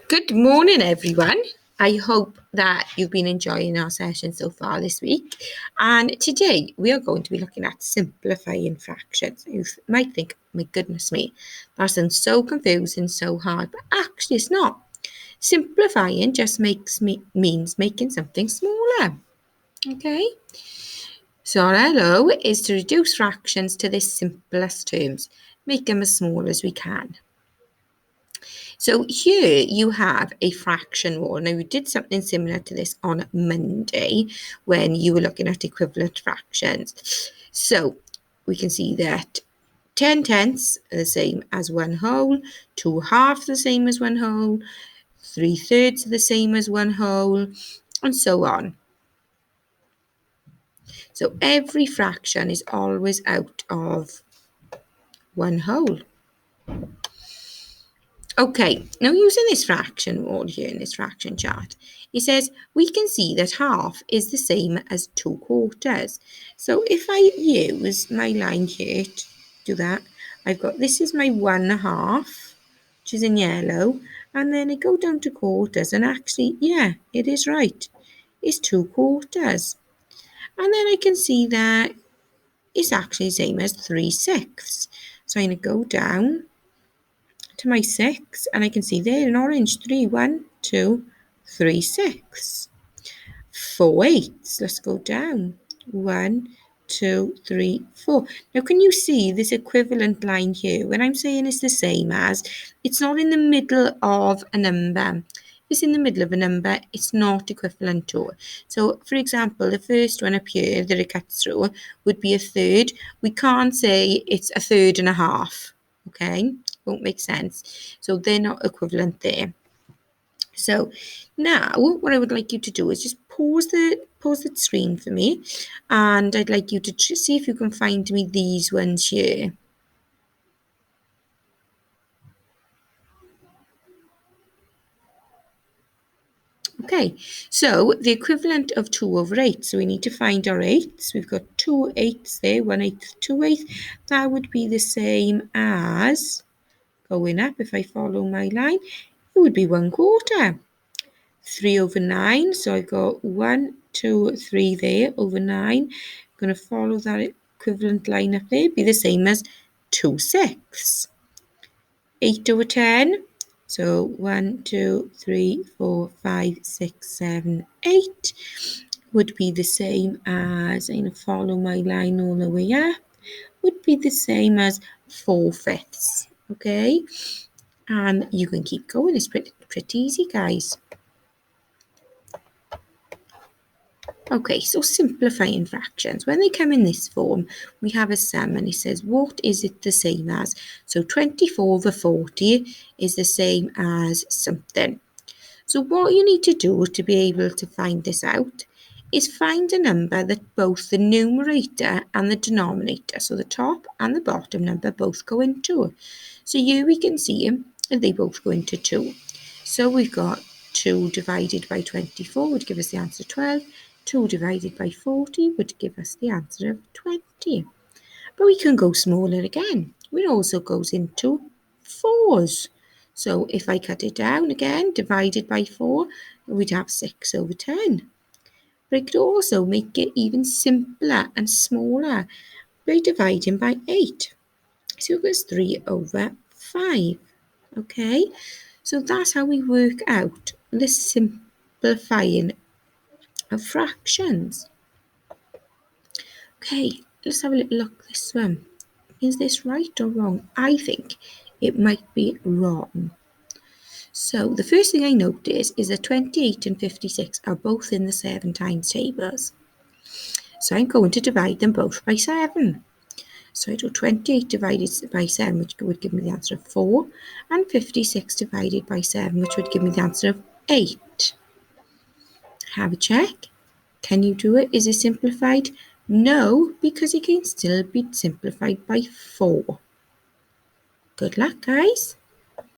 Good morning, everyone. I hope that you've been enjoying our session so far this week. And today we are going to be looking at simplifying fractions. You might think, my goodness me, that sounds so confusing, so hard, but actually it's not. Simplifying just means making something smaller. Okay? So our LO is to reduce fractions to their simplest terms, make them as small as we can. So here you have a fraction rule. Now we did something similar to this on Monday when you were looking at equivalent fractions. So we can see that 10 tenths are the same as 1 whole, 2 halves the same as 1 whole, 3/3 are the same as 1 whole, and so on. So every fraction is always out of 1 whole. Okay, now using this fraction rule here in this fraction chart, it says we can see that half is the same as 2/4. So if I use my line here to do that, I've got this is my 1/2, which is in yellow, and then I go down to quarters, and actually, yeah, it is right. It's 2/4. And then I can see that it's actually the same as 3/6. So I'm going to go down to my 6, and I can see there in orange 3, 1, 2, 3, 6. 4/8. Let's go down. 1, 2, 3, 4. Now, can you see this equivalent line here? When I'm saying it's the same as, it's not in the middle of a number. If it's in the middle of a number, it's not equivalent to. So, for example, the first one up here that it cuts through would be 1/3. We can't say it's 1/3 and a half. Okay, won't make sense. So they're not equivalent there. So now what I would like you to do is just pause the screen for me, and I'd like you to see if you can find me these ones here. Okay, so the equivalent of 2/8. So we need to find our 8s. We've got 2/8 there, 1/8, 2/8. That would be the same as, going up, if I follow my line, it would be 1/4. 3/9, so I got 1, 2, 3 there over 9. I'm going to follow that equivalent line up there, be the same as 2/6. 8/10, so 1, 2, 3, 4, 5, 6, 7, 8 would be the same as, I'm going to follow my line all the way up, would be the same as 4/5. Okay, and you can keep going. It's pretty easy, guys. Okay, so simplifying fractions. When they come in this form, we have a sum, and it says, what is it the same as? So 24/40 is the same as something. So what you need to do to be able to find this out is find a number that both the numerator and the denominator, so the top and the bottom number, both go into. So here we can see that they both go into 2. So we've got 2 divided by 24 would give us the answer 12. 2 divided by 40 would give us the answer of 20. But we can go smaller again. It also goes into 4s. So if I cut it down again, divided by 4, we'd have 6/10. But I could also make it even simpler and smaller by dividing by 8. So it was 3/5. Okay, so that's how we work out the simplifying of fractions. Okay, let's have a little look at this one. Is this right or wrong? I think it might be wrong. So the first thing I notice is that 28 and 56 are both in the 7 times tables. So I'm going to divide them both by 7. So I do 28 divided by 7, which would give me the answer of 4, and 56 divided by 7, which would give me the answer of 8. Have a check. Can you do it? Is it simplified? No, because it can still be simplified by 4. Good luck, guys.